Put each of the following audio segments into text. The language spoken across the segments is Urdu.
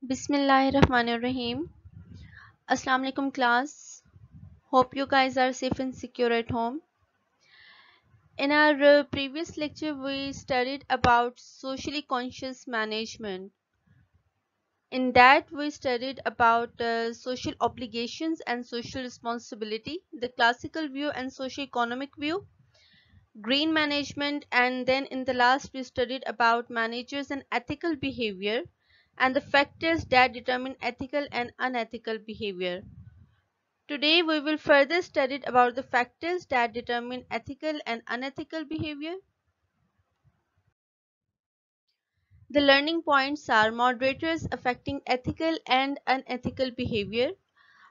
Bismillahirrahmanirrahim. Assalamu alaikum class. Hope you guys are safe and secure at home. In our previous lecture we studied about socially conscious management. In that we studied about social obligations and social responsibility, the classical view and socio-economic view, green management, and then in the last we studied about managers and ethical behavior and the factors that determine ethical and unethical behavior. Today we will further study about the factors that determine ethical and unethical behavior. The learning points are moderators affecting ethical and unethical behavior,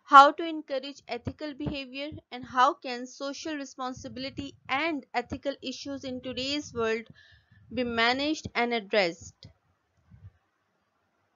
how to encourage ethical behavior, and how can social responsibility and ethical issues in today's world be managed and addressed.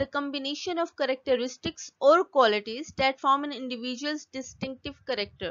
the combination of characteristics or qualities that form an individual's distinctive character.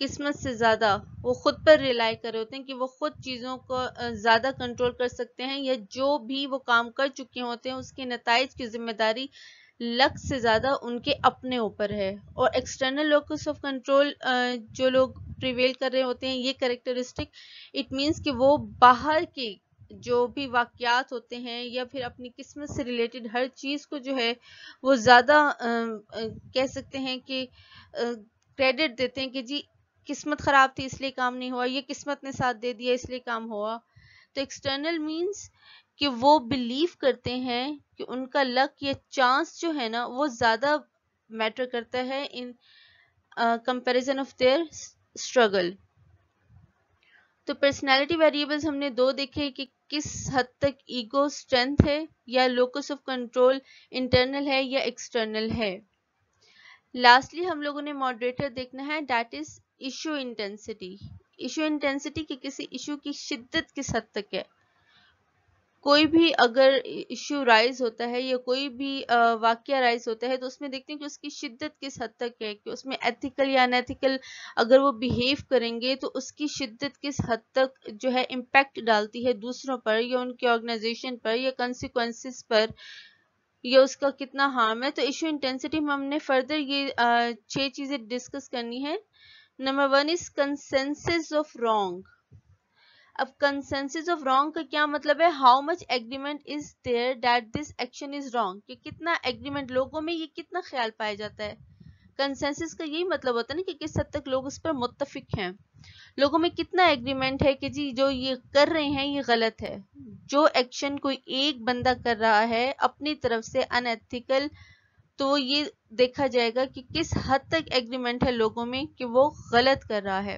قسمت سے زیادہ وہ خود پر ریلائی کر رہے ہوتے ہیں کہ وہ خود چیزوں کو زیادہ کنٹرول کر سکتے ہیں، یا جو بھی وہ کام کر چکے ہوتے ہیں اس کے نتائج کی ذمہ داری لک سے زیادہ ان کے اپنے اوپر ہے. اور ایکسٹرنل لوکس آف کنٹرول جو لوگ پریویل کر رہے ہوتے ہیں، یہ کریکٹرسٹک اٹ مینس کہ وہ باہر کے جو بھی واقعات ہوتے ہیں یا پھر اپنی قسمت سے ریلیٹڈ ہر چیز کو جو ہے وہ زیادہ کہہ سکتے ہیں کہ کریڈٹ دیتے ہیں کہ جی قسمت خراب تھی اس لیے کام نہیں ہوا، یہ قسمت نے ساتھ دے دیا اس لیے کام ہوا. تو ایکسٹرنل مینس کہ وہ بلیو کرتے ہیں کہ ان کا لک یا چانس جو ہے نا وہ زیادہ میٹر کرتا ہے in comparison of their struggle. تو پرسنالٹی ویریبلز ہم نے دو دیکھے کہ کس حد تک ایگو اسٹرینتھ ہے یا لوکس آف کنٹرول انٹرنل ہے یا ایکسٹرنل ہے. لاسٹلی ہم لوگوں نے ماڈریٹر دیکھنا ہے، that is issue intensity. Issue intensity کہ کسی ایشو کی شدت کس حد تک ہے. کوئی بھی اگر ایشو رائز ہوتا ہے یا کوئی بھی واقعہ رائز ہوتا ہے تو اس میں دیکھتے ہیں کہ اس کی شدت کس حد تک ہے، کہ اس میں ایتھیکل یا ان ایتھیکل اگر وہ بیہیو کریں گے تو اس کی شدت کس حد تک جو ہے امپیکٹ ڈالتی ہے دوسروں پر یا ان کی آرگنائزیشن پر یا کنسیکوینسز پر، یا اس کا کتنا ہارم ہے. تو ایشو انٹینسٹی میں ہم نے فردر یہ 6 چیزیں ڈسکس کرنی ہے. Number 1 is consensus of wrong. اب کنسنسس آف رانگ کا کیا مطلب ہے؟ How much agreement is there that this action is wrong, کہ کتنا ایگریمنٹ لوگوں میں یہ کتنا خیال پایا جاتا ہے. کنسنسس کا یہی مطلب ہوتا ہے نا کہ کس حد تک لوگ اس پر متفق ہیں. لوگوں میں کتنا ایگریمنٹ ہے کہ جی جو یہ کر رہے ہیں یہ غلط ہے. جو ایکشن کوئی ایک بندہ کر رہا ہے اپنی طرف سے ان ایتھیکل، تو یہ دیکھا جائے گا کہ کس حد تک ایگریمنٹ ہے لوگوں میں کہ وہ غلط کر رہا ہے.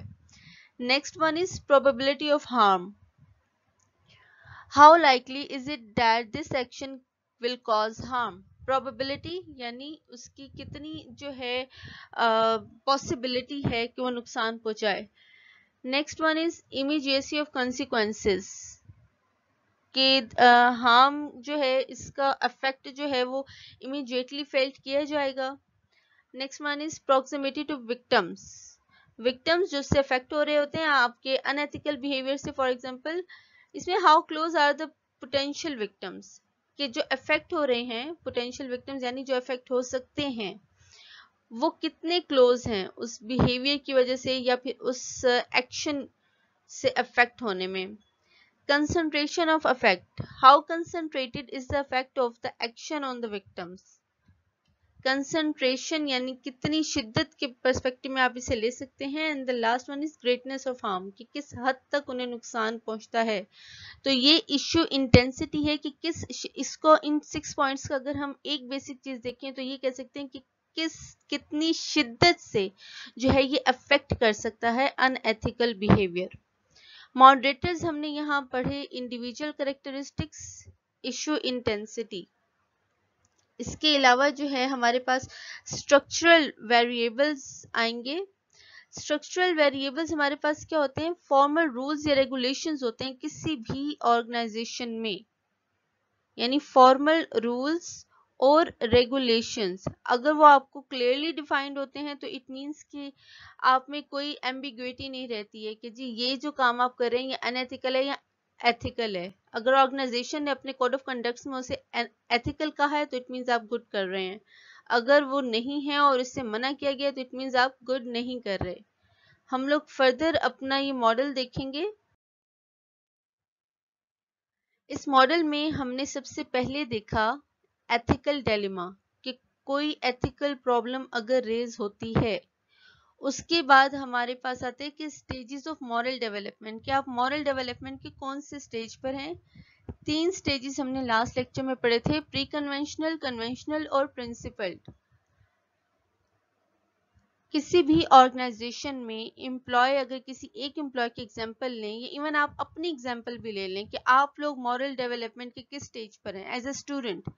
Next one is probability of harm. How likely is it that this action will cause harm? Probability یعنی اس کی کتنی جو ہے possibility ہے کہ وہ نقصان پہنچائے. Next one is immediacy of consequences. کہ harm جو ہے اس کا effect جو ہے وہ immediately felt کیا جائے گا. Next one is proximity to victims. Victims جو سے افیکٹ ہو رہے ہوتے ہیں آپ کے ان ایتھیکل بیہیویئر سے. فار ایگزامپل اس میں how close are the potential victims, کہ جو افیکٹ ہو رہے ہیں پوٹینشیل وکٹمز یعنی جو افیکٹ ہو سکتے ہیں وہ کتنے کلوز ہیں اس بیہیویئر کی وجہ سے یا پھر اس ایکشن سے افیکٹ ہونے میں. Concentration of effect, how concentrated is the effect of the action on the victims. Concentration یعنی کتنی شدت کے پرسپیکٹو میں آپ اسے لے سکتے ہیں. And the last one is greatness of harm, کہ کس حد تک انہیں نقصان پہنچتا ہے. تو یہ ایشو انٹینسٹی ہے کہ کس اس کو ان 6 پوائنٹس کا اگر ہم ایک بیسک چیز دیکھیں تو یہ کہہ سکتے ہیں کہ کتنی شدت سے جو ہے یہ افیکٹ کر سکتا ہے ان ایتھیکل بیہیویئر. ماڈریٹرز ہم نے یہاں پڑھے انڈیویجول کریکٹرسٹکس، ایشو انٹینسٹی. اس کے علاوہ جو ہے ہمارے پاس اسٹرکچرل ویریبلز آئیں گے. اسٹرکچرل ویریبلز ہمارے پاس کیا ہوتے ہیں؟ فارمل رولز یا ریگولیشنز ہوتے ہیں کسی بھی آرگنائزیشن میں. یعنی فارمل رولز اور ریگولیشنز اگر وہ آپ کو کلیئرلی ڈیفائنڈ ہوتے ہیں تو اٹ مینس کہ آپ میں کوئی ایمبیگویٹی نہیں رہتی ہے کہ جی یہ جو کام آپ کر رہے ہیں یہ ان ایتھیکل ہے یا ایتھیکل ہے. اگر آرگنائزیشن نے اپنے کوڈ آف کنڈکٹس میں اسے ایتھیکل کہا ہے تو اٹ مینز آپ گڈ کر رہے ہیں. اگر وہ نہیں ہے اور اس سے منع کیا گیا تو اٹ مینز آپ گڈ نہیں کر رہے. ہم لوگ فردر اپنا یہ ماڈل دیکھیں گے. اس ماڈل میں ہم نے سب سے پہلے دیکھا ایتھیکل ڈیلیما، کہ کوئی ایتھیکل پرابلم اگر ریز ہوتی ہے اس کے بعد ہمارے پاس آتے ہیں کہ سٹیجز آف مورل ڈیولپمنٹ، کہ آپ مورل ڈیولپمنٹ کے کون سے سٹیج پر ہیں. 3 سٹیجز ہم نے لاسٹ لیکچر میں پڑھے تھے، پری کنونشنل، کنونشنل اور پرنسپلڈ. کسی بھی آرگنائزیشن میں امپلائی اگر کسی ایک امپلائی کی ایگزامپل لیں یا ایون آپ اپنی ایگزامپل بھی لے لیں کہ آپ لوگ مورل ڈیولپمنٹ کے کس سٹیج پر ہیں. ایز اے اسٹوڈنٹ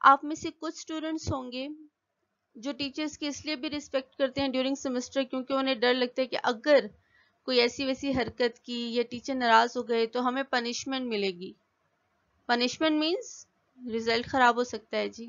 آپ میں سے کچھ اسٹوڈنٹس ہوں گے جو ٹیچرز کی اس لیے بھی رسپیکٹ کرتے ہیں ڈیورنگ سیمسٹر کیونکہ انہیں ڈر لگتا ہے کہ اگر کوئی ایسی ویسی حرکت کی یا ٹیچر ناراض ہو گئے تو ہمیں پنشمنٹ ملے گی. پنشمنٹ مینس رزلٹ خراب ہو سکتا ہے جی.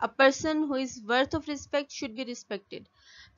a person who is worth of respect should be respected.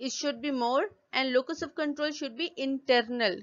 it should be more and locus of control should be internal,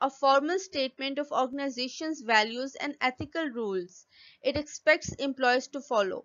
A formal statement of organization's values and ethical rules it expects employees to follow.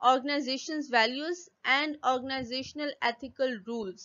organization's values and organizational ethical rules.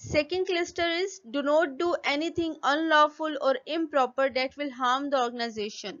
Second cluster is do not do anything unlawful or improper that will harm the organization.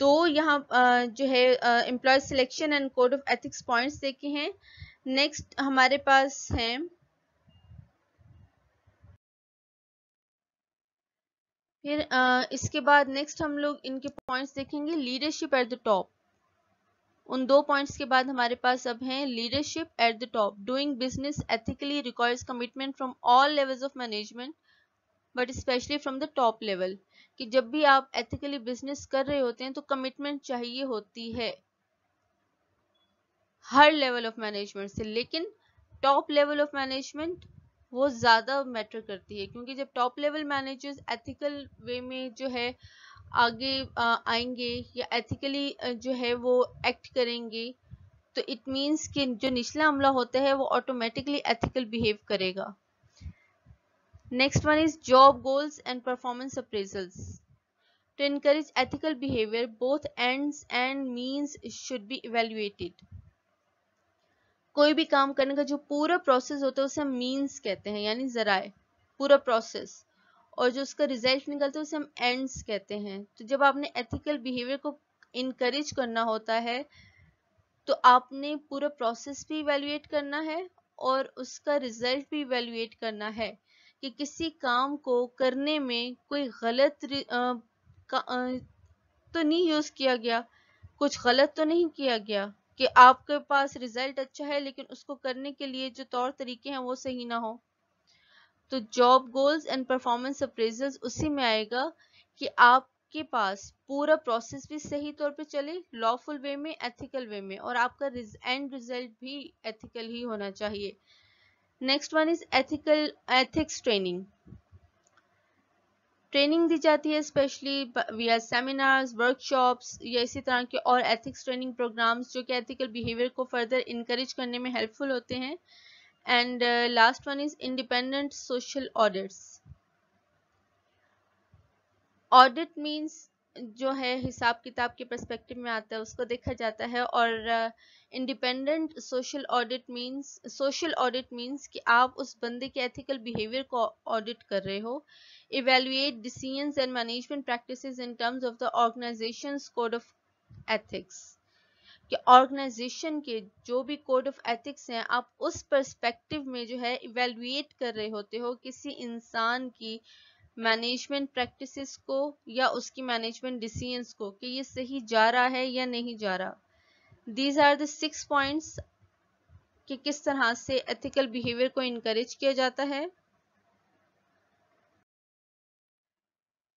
دو یہاں جو ہے employee selection and code of ethics points دیکھے ہیں. نیکسٹ ہمارے پاس ہیں پھر اس کے بعد نیکسٹ ہم لوگ ان کے پوائنٹس دیکھیں گے. Leadership at the top. ان دو پوائنٹس کے بعد ہمارے پاس اب ہیں leadership at the top. Doing business ethically requires commitment from all levels of management but especially from the top level. کہ جب بھی آپ ایتھیکلی بزنس کر رہے ہوتے ہیں تو کمٹمنٹ چاہیے ہوتی ہے ہر لیول آف مینجمنٹ سے. لیکن ٹاپ لیول آف مینجمنٹ وہ زیادہ میٹر کرتی ہے کیونکہ جب ٹاپ لیول مینیجرز ایتھیکل وے میں جو ہے آگے آئیں گے یا ایتھیکلی جو ہے وہ ایکٹ کریں گے تو اٹ مینس کہ جو نچلا عملہ ہوتا ہے وہ آٹومیٹکلی ایتھیکل بیہیو کرے گا. Next one is job goals and performance appraisals. To encourage ethical behavior, both ends and means should be evaluated. کوئی بھی کام کرنے کا جو پورا پروسیس ہوتا ہے اسے ہم مینس کہتے ہیں یعنی ذرائع پورا پروسیس, اور جو اس کا ریزلٹ نکلتا ہے اسے ہم اینڈس کہتے ہیں. تو جب آپ نے ایتھیکل بیہیویئر کو انکریج کرنا ہوتا ہے تو آپ نے پورا پروسیس بھی ایویلویٹ کرنا ہے اور اس کا ریزلٹ بھی ایویلویٹ کرنا ہے کہ کسی کام کو کرنے میں کوئی غلط تو نہیں یوز کیا گیا, کچھ غلط تو نہیں کیا گیا کہ آپ کے پاس ریزلٹ اچھا ہے لیکن اس کو کرنے کے لیے جو طور طریقے ہیں وہ صحیح نہ ہو. تو جاب گولز اینڈ پرفارمنس اپریزلز اسی میں آئے گا کہ آپ کے پاس پورا پروسیس بھی صحیح طور پہ چلے لافل وے میں ایتھیکل وے میں, اور آپ کا اینڈ ریزلٹ بھی ایتھیکل ہی ہونا چاہیے. Next one is ethics training. Training دی جاتی ہے especially via seminars, workshops یا اسی طرح کے اور ایتھکس ٹریننگ پروگرامز جو کہ ایتھیکل بیہیویئر کو فردر انکریج کرنے میں ہیلپ فل ہوتے ہیں. And last one is independent social audits. Audit means جو ہے حساب کتاب کے پرسپیکٹو میں آتا ہے اس کو دیکھا جاتا ہے, اور انڈیپینڈنٹ سوشل آڈٹ مینس کہ آپ اس بندے کے ایتھیکل بیہیویئر کو آڈٹ کر رہے ہو. Evaluate decisions and management practices in terms of the organization's code of ethics. کہ آرگنائزیشن کے جو بھی کوڈ آف ایتھکس ہیں آپ اس پرسپیکٹو میں جو ہے ایویلویٹ کر رہے ہوتے ہو کسی انسان کی مینجمنٹ پریکٹسز کو یا اس کی مینجمنٹ ڈیسیژنز کو کہ یہ صحیح جا رہا ہے یا نہیں جا رہا. دیز آر دا 6 پوائنٹس کہ کس طرح سے ایتھیکل بیہیویئر کو انکریج کیا جاتا ہے.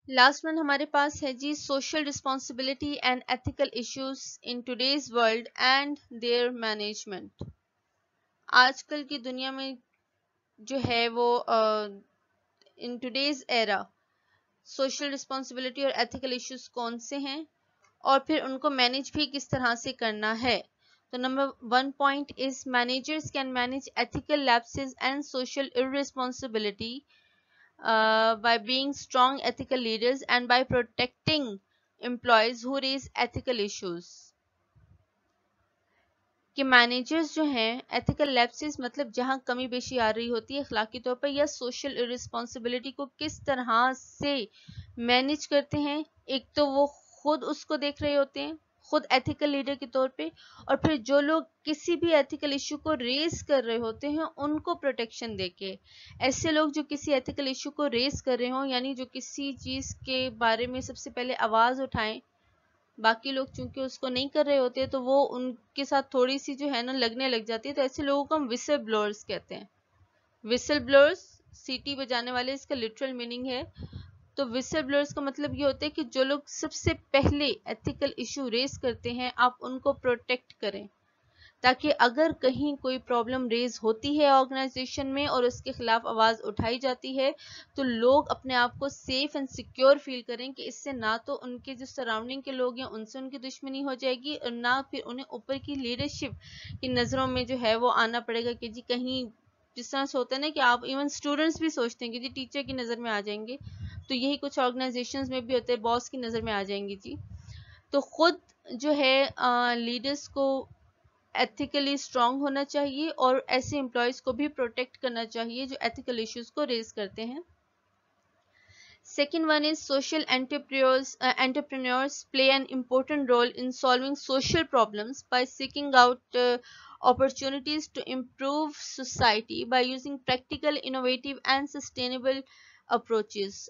لاسٹ ون ہمارے پاس ہے جی social responsibility and ethical issues in today's world and their management. آج کل کی دنیا میں جو ہے وہ in today's era social responsibility اور ایتھیکل ایشوز کون سے ہیں اور پھر ان کو مینیج بھی کس طرح سے کرنا ہے. تو number 1 point is managers can manage ethical lapses and social irresponsibility by being strong ethical leaders and by protecting employees who raise ethical issues. کہ مینیجرز جو ہیں ایتھیکل لیپسز مطلب جہاں کمی بیشی آ رہی ہوتی ہے اخلاقی طور پر یا سوشل irresponsibility کو کس طرح سے مینیج کرتے ہیں. ایک تو وہ خود اس کو دیکھ رہے ہوتے ہیں خود ایتھیکل لیڈر کے طور پہ, اور پھر جو لوگ کسی بھی ایتھیکل ایشو کو ریز کر رہے ہوتے ہیں ان کو پروٹیکشن دے کے. ایسے لوگ جو کسی ایتھیکل ایشو کو ریز کر رہے ہوں یعنی جو کسی چیز کے بارے میں سب سے پہلے آواز اٹھائیں, باقی لوگ چونکہ اس کو نہیں کر رہے ہوتے تو وہ ان کے ساتھ تھوڑی سی جو ہے نا لگنے لگ جاتی ہے, تو ایسے لوگوں کو ہم وسل بلورز کہتے ہیں. وسل بلورز سیٹی بجانے والے اس کا لٹرل میننگ ہے. تو وسل بلورز کا مطلب یہ ہوتا ہے کہ جو لوگ سب سے پہلے ایتھیکل ایشو ریز کرتے ہیں آپ ان کو پروٹیکٹ کریں تاکہ اگر کہیں کوئی پرابلم ریز ہوتی ہے آرگنائزیشن میں اور اس کے خلاف آواز اٹھائی جاتی ہے تو لوگ اپنے آپ کو سیف اینڈ سیکیور فیل کریں کہ اس سے نہ تو ان کے جو سراؤنڈنگ کے لوگ ہیں ان سے ان کی دشمنی ہو جائے گی اور نہ پھر انہیں اوپر کی لیڈرشپ کی نظروں میں جو ہے وہ آنا پڑے گا کہ جی کہیں جس طرح سے ہوتا ہے نا کہ آپ ایون اسٹوڈنٹس بھی سوچتے ہیں کہ جی ٹیچر کی نظر میں آ جائیں گے, تو یہی کچھ آرگنائزیشنز میں بھی ہوتے ہیں باس کی نظر میں آ جائیں گی جی. تو خود جو ہے لیڈرز کو ایتھیکلی اسٹرانگ ہونا چاہیے اور ایسے امپلائیز کو بھی پروٹیکٹ کرنا چاہیے جو ایتھیکل ایشوز کو ریز کرتے ہیں. Second one is social entrepreneurs play an important role in solving social problems by seeking out opportunities to improve society by using practical, innovative and sustainable approaches.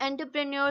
Entrepreneur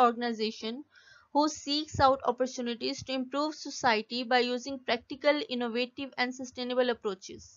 organization who seeks out opportunities to improve society by using practical, innovative and sustainable approaches.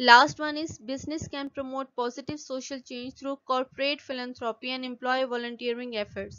Last one is business can promote positive social change through corporate philanthropy and employee volunteering efforts.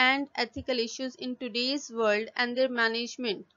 and ethical issues in today's world and their management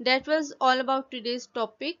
That was all about today's topic.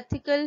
ethical.